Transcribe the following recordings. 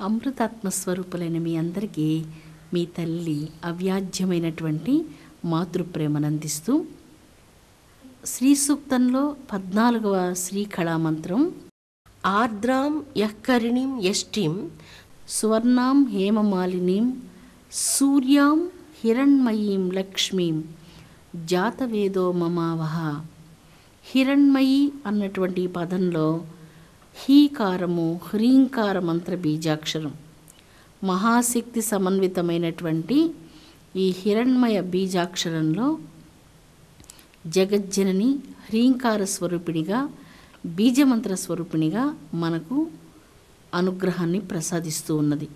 అమృతాత్మ స్వరూపులైన మీ అందరికీ మీ తల్లి అవ్యాజ్యమైనటువంటి మాతృప్రేమనందిస్తూ శ్రీ సూక్తంలో 14వ శ్రీకళామంత్రం ఆర్ద్రాం యఃకరిణీం యష్టిం సువర్ణాం హేమమాలినీం సూర్యాం హిరణ్మయీం లక్ష్మీం జాతవేదో మమావహ. హిరణ్మయి అన్నటువంటి పదంలో హీకారము హ్రీంకార మంత్ర బీజాక్షరం, మహాశక్తి సమన్వితమైనటువంటి ఈ హిరణ్మయ బీజాక్షరంలో జగజ్జనని హ్రీంకార స్వరూపిణిగా, బీజమంత్ర స్వరూపిణిగా మనకు అనుగ్రహాన్ని ప్రసాదిస్తూ ఉన్నది.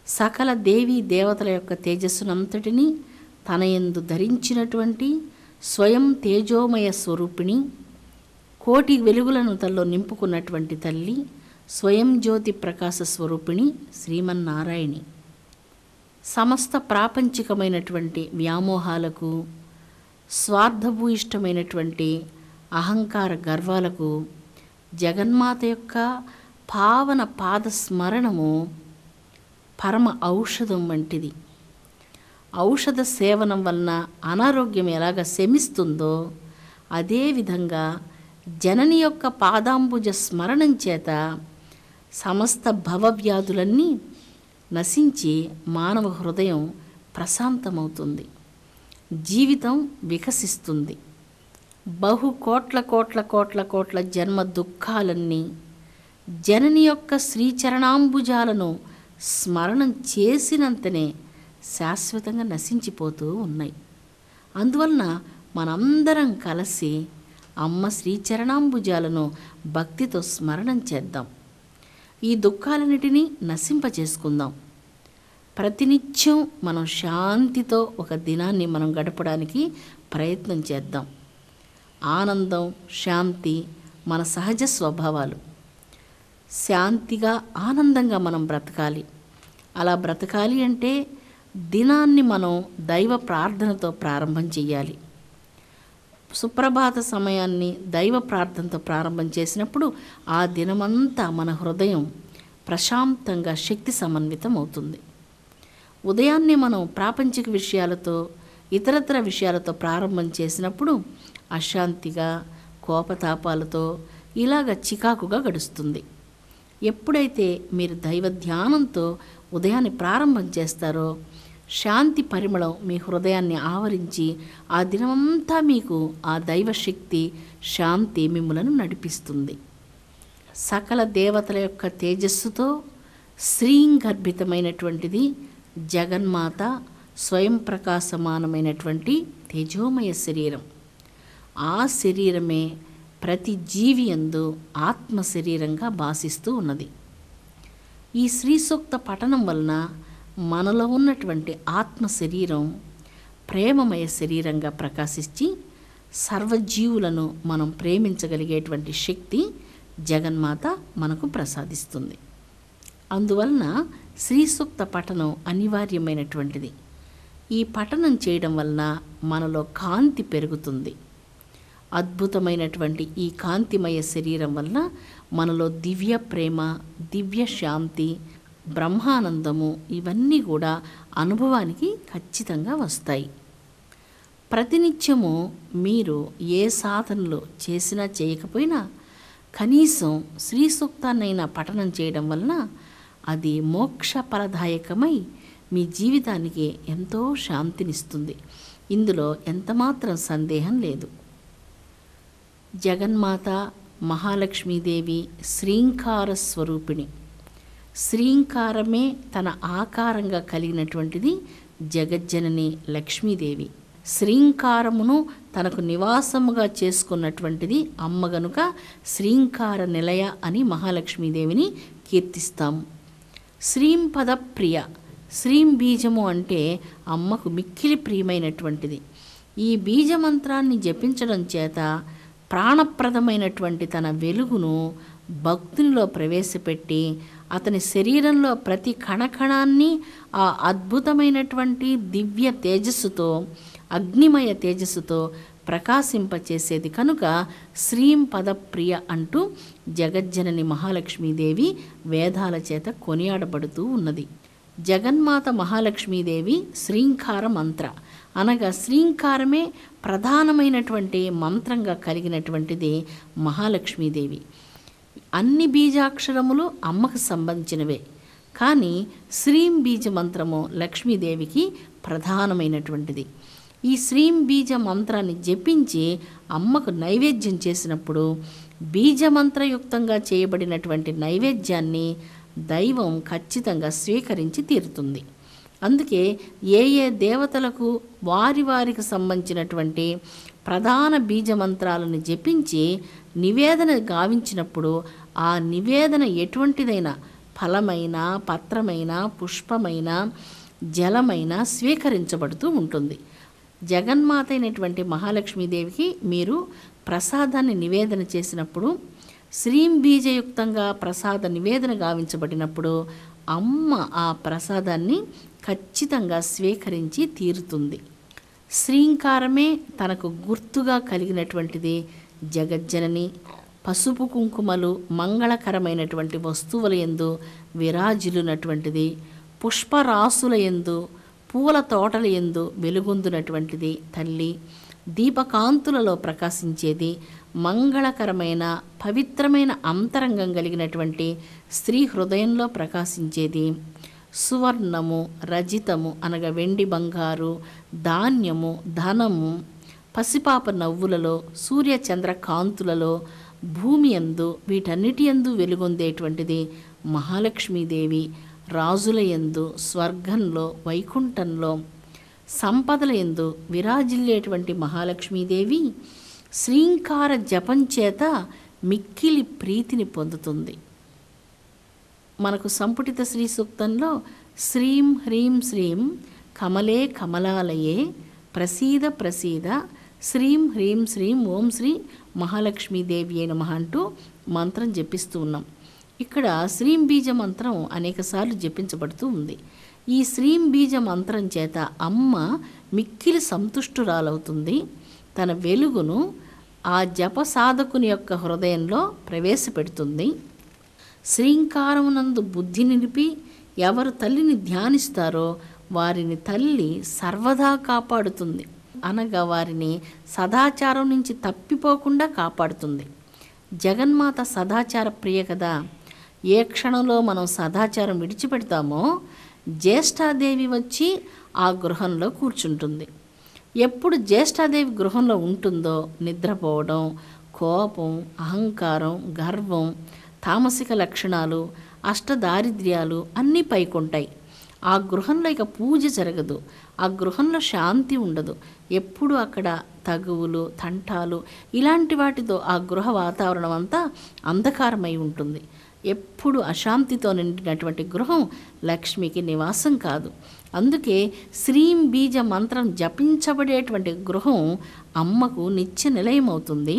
సకల దేవీ దేవతల యొక్క తేజస్సునంతటినీ తన యందు ధరించినటువంటి స్వయం తేజోమయ స్వరూపిణి, కోటి వెలుగులను తనలో నింపుకున్నటువంటి తల్లి, స్వయం జ్యోతి ప్రకాశ స్వరూపిణి శ్రీమన్నారాయణి. సమస్త ప్రాపంచికమైనటువంటి వ్యామోహాలకు, స్వార్థభూయిష్టమైనటువంటి అహంకార గర్వాలకు జగన్మాత యొక్క పావన పాద స్మరణము పరమ ఔషధం వంటిది. ఔషధ సేవనం వలన అనారోగ్యం ఎలాగ శమిస్తుందో అదేవిధంగా జనని యొక్క పాదాంబుజ స్మరణం చేత సమస్త భవవ్యాధులన్నీ నశించి మానవ హృదయం ప్రశాంతమవుతుంది, జీవితం వికసిస్తుంది. బహు కోట్ల కోట్ల కోట్ల కోట్ల జన్మ దుఃఖాలన్నీ జనని యొక్క శ్రీచరణాంబుజాలను స్మరణం చేసినంతనే శాశ్వతంగా నశించిపోతూ ఉన్నాయి. అందువలన మనందరం కలిసి అమ్మ శ్రీచరణాంబుజాలను భక్తితో స్మరణం చేద్దాం. ఈ దుఃఖాలన్నిటినీ నశింపచేసుకుందాం. ప్రతినిత్యం మనం శాంతితో ఒక దినాన్ని మనం గడపడానికి ప్రయత్నం చేద్దాం. ఆనందం, శాంతి మన సహజ స్వభావాలు. శాంతిగా ఆనందంగా మనం బ్రతకాలి. అలా బ్రతకాలి అంటే దినాన్ని మనం దైవ ప్రార్థనతో ప్రారంభం చేయాలి. సుప్రభాత సమయాన్ని దైవ ప్రార్థనతో ప్రారంభం చేసినప్పుడు ఆ దినమంతా మన హృదయం ప్రశాంతంగా శక్తి సమన్వితం అవుతుంది. ఉదయాన్నే మనం ప్రాపంచిక విషయాలతో, ఇతరత్ర విషయాలతో ప్రారంభం చేసినప్పుడు అశాంతిగా, కోపతాపాలతో ఇలాగ చికాకుగా గడుస్తుంది. ఎప్పుడైతే మీరు దైవ ధ్యానంతో ఉదయాన్ని ప్రారంభం చేస్తారో శాంతి పరిమళం మీ హృదయాన్ని ఆవరించి ఆ దినమంతా మీకు ఆ దైవశక్తి, శాంతి మిమ్మలను నడిపిస్తుంది. సకల దేవతల యొక్క తేజస్సుతో శ్రీంగర్భితమైనటువంటిది జగన్మాత స్వయం ప్రకాశమానమైనటువంటి తేజోమయ శరీరం. ఆ శరీరమే ప్రతి జీవి యందు ఆత్మ శరీరంగా భాసిస్తూ ఉన్నది. ఈ శ్రీ సూక్త పఠనం వలన మనలో ఉన్నటువంటి ఆత్మ శరీరం ప్రేమమయ శరీరంగా ప్రకాశించి సర్వజీవులను మనం ప్రేమించగలిగేటువంటి శక్తి జగన్మాత మనకు ప్రసాదిస్తుంది. అందువలన శ్రీ సూక్త పఠనం అనివార్యమైనటువంటిది. ఈ పఠనం చేయడం వలన మనలో కాంతి పెరుగుతుంది. అద్భుతమైనటువంటి ఈ కాంతిమయ శరీరం వలన మనలో దివ్య ప్రేమ, దివ్య శాంతి, బ్రహ్మానందము ఇవన్నీ కూడా అనుభవానికి ఖచ్చితంగా వస్తాయి. ప్రతినిత్యము మీరు ఏ సాధనలు చేసినా చేయకపోయినా కనీసం శ్రీ సూక్తాన్నైనా పఠనం చేయడం వలన అది మోక్ష ఫలదాయకమై మీ జీవితానికి ఎంతో శాంతినిస్తుంది. ఇందులో ఎంతమాత్రం సందేహం లేదు. జగన్మాత మహాలక్ష్మీదేవి శ్రీంకార స్వరూపిణి. శ్రీంకారమే తన ఆకారంగా కలిగినటువంటిది జగజ్జనని లక్ష్మీదేవి. శ్రీంకారమును తనకు నివాసముగా చేసుకున్నటువంటిది అమ్మ గనుక శ్రీంకార నిలయ అని మహాలక్ష్మీదేవిని కీర్తిస్తాము. శ్రీం పద ప్రియ. శ్రీం బీజము అంటే అమ్మకు మిక్కిలి ప్రియమైనటువంటిది. ఈ బీజమంత్రాన్ని జపించడం చేత ప్రాణప్రదమైనటువంటి తన వెలుగును భక్తునిలో ప్రవేశపెట్టి అతని శరీరంలో ప్రతి కణకణాన్ని ఆ అద్భుతమైనటువంటి దివ్య తేజస్సుతో, అగ్నిమయ తేజస్సుతో ప్రకాశింపచేసేది కనుక శ్రీం పదప్రియ అంటూ జగజ్జనని మహాలక్ష్మీదేవి వేదాల చేత కొనియాడబడుతూ ఉన్నది. జగన్మాత మహాలక్ష్మీదేవి శ్రీంకార మంత్ర అనగా శ్రీంకారమే ప్రధానమైనటువంటి మంత్రంగా కలిగినటువంటిది మహాలక్ష్మీదేవి. అన్ని బీజాక్షరములు అమ్మకు సంబంధించినవే, కానీ శ్రీం బీజ మంత్రము లక్ష్మీదేవికి ప్రధానమైనటువంటిది. ఈ శ్రీం బీజ మంత్రాన్ని జపించి అమ్మకు నైవేద్యం చేసినప్పుడు బీజమంత్రయుక్తంగా చేయబడినటువంటి నైవేద్యాన్ని దైవం ఖచ్చితంగా స్వీకరించి తీరుతుంది. అందుకే ఏ ఏ దేవతలకు వారికి సంబంధించినటువంటి ప్రధాన బీజమంత్రాలను జపించి నివేదన గావించినప్పుడు ఆ నివేదన ఎటువంటిదైనా ఫలమైన, పత్రమైన, పుష్పమైన, జలమైన స్వీకరించబడుతూ ఉంటుంది. జగన్మాత అయినటువంటి మహాలక్ష్మీదేవికి మీరు ప్రసాదాన్ని నివేదన చేసినప్పుడు, శ్రీం బీజయుక్తంగా ప్రసాద నివేదన గావించబడినప్పుడు అమ్మ ఆ ప్రసాదాన్ని ఖచ్చితంగా స్వీకరించి తీరుతుంది. శ్రీంకారమే తనకు గుర్తుగా కలిగినటువంటిది జగజ్జనని. పసుపు కుంకుమలు మంగళకరమైనటువంటి వస్తువుల యందు విరాజిల్లునటువంటిది, పుష్పరాసుల యందు, పూల తోటల యందు వెలుగొందునటువంటిది తల్లి. దీపకాంతులలో ప్రకాశించేది, మంగళకరమైన పవిత్రమైన అంతరంగం కలిగినటువంటి స్త్రీ హృదయంలో ప్రకాశించేది. సువర్ణము, రజితము అనగా వెండి బంగారు, ధాన్యము, ధనము, పసిపాప నవ్వులలో, సూర్యచంద్ర కాంతులలో, భూమి యందు, వీటన్నిటి యందు వెలుగొందేటువంటిది మహాలక్ష్మీదేవి. రాజుల యందు, స్వర్గంలో, వైకుంఠంలో, సంపదల యందు విరాజిల్లేటువంటి మహాలక్ష్మీదేవి శ్రీంకార జపం చేత మిక్కిలి ప్రీతిని పొందుతుంది. మనకు సంపుటిత శ్రీ సూక్తంలో శ్రీం హ్రీం శ్రీం కమలే కమలాలయే ప్రసీద ప్రసీద శ్రీం హ్రీం శ్రీం ఓం శ్రీ మహాలక్ష్మీదేవి అయిన నమః అంటూ మంత్రం జపిస్తూ ఉన్నాం. ఇక్కడ శ్రీం బీజ మంత్రం అనేకసార్లు జపించబడుతూ ఉంది. ఈ శ్రీం బీజ మంత్రం చేత అమ్మ మిక్కిలి సంతుష్టురాలవుతుంది. తన వెలుగును ఆ జప సాధకుని యొక్క హృదయంలో ప్రవేశపెడుతుంది. శ్రీంకారమునందు బుద్ధి నిలిపి ఎవరు తల్లిని ధ్యానిస్తారో వారిని తల్లి సర్వదా కాపాడుతుంది. అనగా వారిని సదాచారం నుంచి తప్పిపోకుండా కాపాడుతుంది. జగన్మాత సదాచార ప్రియ కదా. ఏ క్షణంలో మనం సదాచారం విడిచిపెడతామో జ్యేష్ఠాదేవి వచ్చి ఆ గృహంలో కూర్చుంటుంది. ఎప్పుడు జ్యేష్ఠాదేవి గృహంలో ఉంటుందో నిద్రపోవడం, కోపం, అహంకారం, గర్వం, తామసిక లక్షణాలు, అష్టదారిద్ర్యాలు అన్నీ పైకొంటాయి. ఆ గృహంలో ఇక పూజ జరగదు, ఆ గృహంలో శాంతి ఉండదు. ఎప్పుడు అక్కడ తగువులు, తంటాలు ఇలాంటి వాటితో ఆ గృహ వాతావరణం అంతా అంధకారమై ఉంటుంది. ఎప్పుడు అశాంతితో నిండినటువంటి గృహం లక్ష్మికి నివాసం కాదు. అందుకే శ్రీం బీజ మంత్రం జపించబడేటువంటి గృహం అమ్మకు నిత్య నిలయమవుతుంది.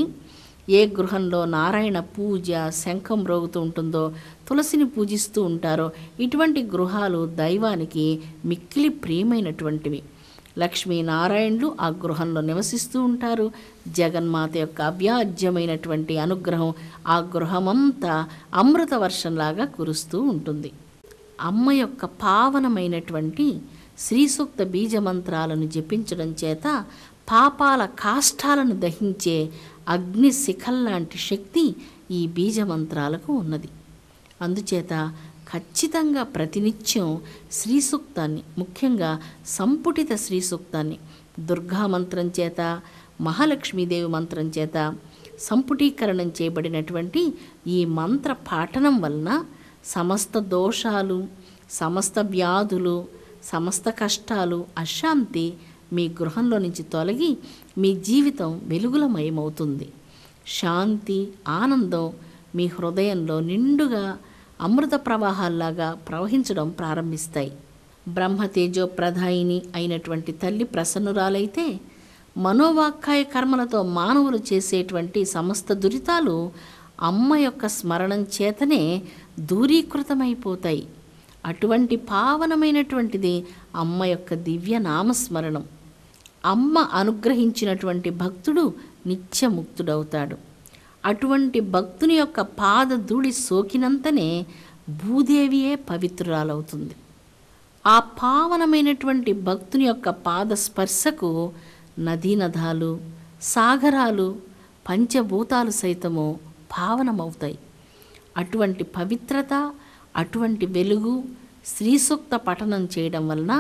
ఏ గృహంలో నారాయణ పూజ శంఖం మ్రోగుతూ ఉంటుందో, తులసిని పూజిస్తూ ఉంటారో ఇటువంటి గృహాలు దైవానికి మిక్కిలి ప్రియమైనటువంటివి. లక్ష్మీనారాయణులు ఆ గృహంలో నివసిస్తూ ఉంటారు. జగన్మాత యొక్క అవ్యాజ్యమైనటువంటి అనుగ్రహం ఆ గృహమంతా అమృత వర్షంలాగా కురుస్తూ ఉంటుంది. అమ్మ యొక్క పావనమైనటువంటి శ్రీసూక్త బీజమంత్రాలను జపించడం చేత పాపాల కాష్టాలను దహించే అగ్ని శిఖల్లాంటి శక్తి ఈ బీజమంత్రాలకు ఉన్నది. అందుచేత ఖచ్చితంగా ప్రతినిత్యం శ్రీ సూక్తాన్ని, ముఖ్యంగా సంపుటిత శ్రీ సూక్తాన్ని దుర్గా మంత్రం చేత, మహాలక్ష్మీదేవి మంత్రం చేత సంపుటీకరణం చేయబడినటువంటి ఈ మంత్ర పాఠనం వలన సమస్త దోషాలు, సమస్త వ్యాధులు, సమస్త కష్టాలు, అశాంతి మీ గృహంలో నుంచి తొలగి మీ జీవితం వెలుగులమయమవుతుంది. శాంతి, ఆనందం మీ హృదయంలో నిండుగా అమృత ప్రవాహాల్లాగా ప్రవహించడం ప్రారంభిస్తాయి. బ్రహ్మతేజో ప్రధాయిని అయినటువంటి తల్లి ప్రసన్నురాలైతే మనోవాక్కాయ కర్మలతో మానవులు చేసేటువంటి సమస్త దురితాలు అమ్మ యొక్క స్మరణం చేతనే దూరీకృతమైపోతాయి. అటువంటి పావనమైనటువంటిది అమ్మ యొక్క దివ్య నామస్మరణం. అమ్మ అనుగ్రహించినటువంటి భక్తుడు నిత్యముక్తుడవుతాడు. అటువంటి భక్తుని యొక్క పాదధూళి సోకినంతనే భూదేవియే పవిత్రురాలవుతుంది. ఆ పావనమైనటువంటి భక్తుని యొక్క పాద స్పర్శకు నదీనదాలు, సాగరాలు, పంచభూతాలు సైతము పావనమవుతాయి. అటువంటి పవిత్రత, అటువంటి వెలుగు శ్రీ సూక్త పఠనం చేయడం వలన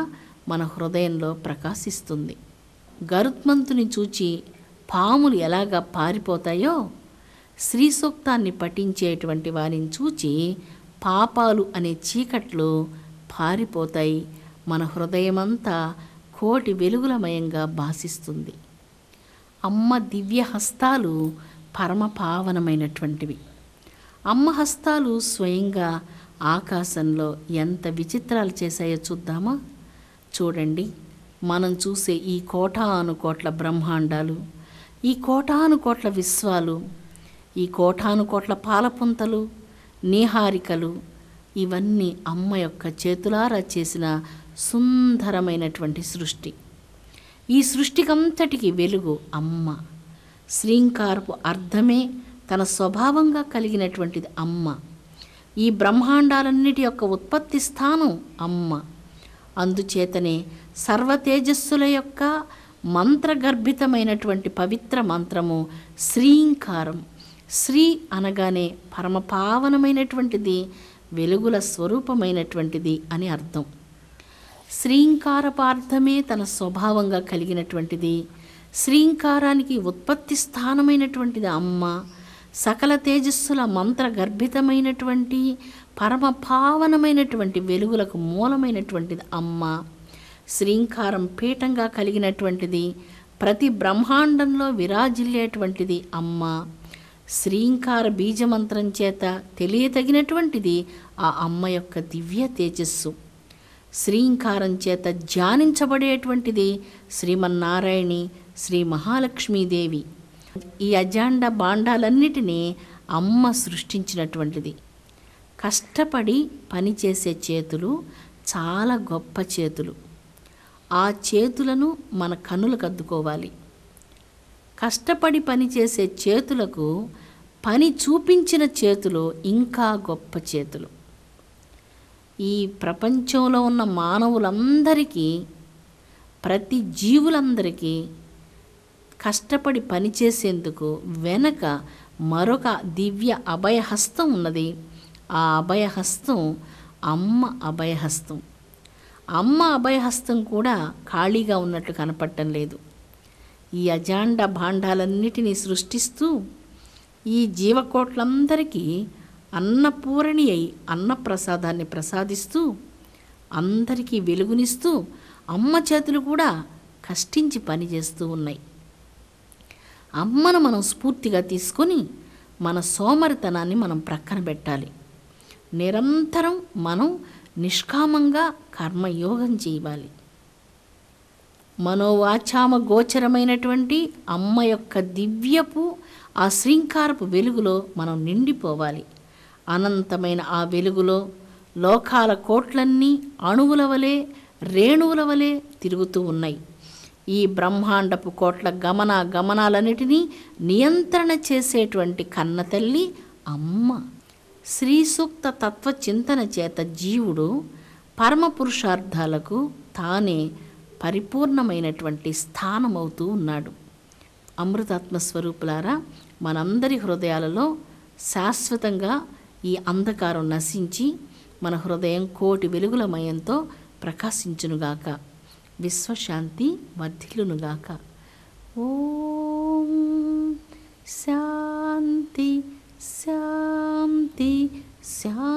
మన హృదయంలో ప్రకాశిస్తుంది. గరుత్మంతుని చూచి పాములు ఎలాగా పారిపోతాయో, శ్రీ సూక్తాన్ని పఠించేటువంటి వారిని చూచి పాపాలు అనే చీకట్లు పారిపోతాయి. మన హృదయమంతా కోటి వెలుగులమయంగా భాసిస్తుంది. అమ్మ దివ్య హస్తాలు పరమ పావనమైనటువంటివి. అమ్మ హస్తాలు స్వయంగా ఆకాశంలో ఎంత విచిత్రాలు చేశాయో చూద్దామా? చూడండి, మనం చూసే ఈ కోటాను కోట్ల బ్రహ్మాండాలు, ఈ కోటాను కోట్ల విశ్వాలు, ఈ కోటాను కోట్ల పాలపుంతలు, నీహారికలు, ఇవన్నీ అమ్మ యొక్క చేతులారా చేసిన సుందరమైనటువంటి సృష్టి. ఈ సృష్టికంతటికి వెలుగు అమ్మ. శ్రీంకారపు అర్థమే తన స్వభావంగా కలిగినటువంటిది అమ్మ. ఈ బ్రహ్మాండాలన్నిటి యొక్క ఉత్పత్తి స్థానం అమ్మ. అందుచేతనే సర్వతేజస్సుల యొక్క మంత్రగర్భితమైనటువంటి పవిత్ర మంత్రము శ్రీంకారం. శ్రీ అనగానే పరమపావనమైనటువంటిది, వెలుగుల స్వరూపమైనటువంటిది అని అర్థం. శ్రీంకారపార్థమే తన స్వభావంగా కలిగినటువంటిది. శ్రీంకారానికి ఉత్పత్తి స్థానమైనటువంటిది అమ్మ. సకల తేజస్సుల మంత్రగర్భితమైనటువంటి పరమ పావనమైనటువంటి వెలుగులకు మూలమైనటువంటిది అమ్మ. శ్రీంకారం పీఠంగా కలిగినటువంటిది, ప్రతి బ్రహ్మాండంలో విరాజిల్లేటువంటిది అమ్మ. శ్రీంకార బీజమంత్రం చేత తెలియతగినటువంటిది ఆ అమ్మ యొక్క దివ్య తేజస్సు. శ్రీంకారం చేత ధ్యానించబడేటువంటిది శ్రీమన్నారాయణి, శ్రీ మహాలక్ష్మీదేవి. ఈ అజాండ బాండాలన్నిటినీ అమ్మ సృష్టించినటువంటిది. కష్టపడి పనిచేసే చేతులు చాలా గొప్ప చేతులు. ఆ చేతులను మన కన్నులకు అద్దుకోవాలి. కష్టపడి పనిచేసే చేతులకు పని చూపించిన చేతులు ఇంకా గొప్ప చేతులు. ఈ ప్రపంచంలో ఉన్న మానవులందరికీ, ప్రతి జీవులందరికీ కష్టపడి పనిచేసేందుకు వెనక మరొక దివ్య అభయహస్తం ఉన్నది. ఆ అభయహస్తం అమ్మ అభయహస్తం. అమ్మ అభయహస్తం కూడా ఖాళీగా ఉన్నట్లు కనపడటం లేదు. ఈ అజాండ భాండాలన్నిటినీ సృష్టిస్తూ ఈ జీవకోట్లందరికీ అన్నపూరణి అయి అన్నప్రసాదాన్ని ప్రసాదిస్తూ అందరికీ వెలుగునిస్తూ అమ్మ చేతులు కూడా కష్టించి పనిచేస్తూ ఉన్నాయి. అమ్మను మనం స్ఫూర్తిగా తీసుకొని మన సోమరితనాన్ని మనం ప్రక్కన పెట్టాలి. నిరంతరం మనం నిష్కామంగా కర్మయోగం చేయాలి. మనోవాచామ గోచరమైనటువంటి అమ్మ యొక్క దివ్యపు ఆ శ్రీంకారపు వెలుగులో మనం నిండిపోవాలి. అనంతమైన ఆ వెలుగులో లోకాల కోట్లన్నీ అణువుల వలె, రేణువుల వలె తిరుగుతూ ఉన్నాయి. ఈ బ్రహ్మాండపు కోట్ల గమనాలన్నిటినీ నియంత్రణ చేసేటువంటి కన్నతల్లి అమ్మ. శ్రీ సూక్త తత్వ చింతన చేత జీవుడు పరమ పురుషార్థాలకు తానే పరిపూర్ణమైనటువంటి స్థానమవుతూ ఉన్నాడు. అమృతాత్మ స్వరూపులారా, మనందరి హృదయాలలో శాశ్వతంగా ఈ అంధకారం నశించి మన హృదయం కోటి వెలుగులమయంతో ప్రకాశించునుగాక. విశ్వశాంతి వర్ధిల్లునుగాక. ఓం శాంతి శాంతి శాంతి.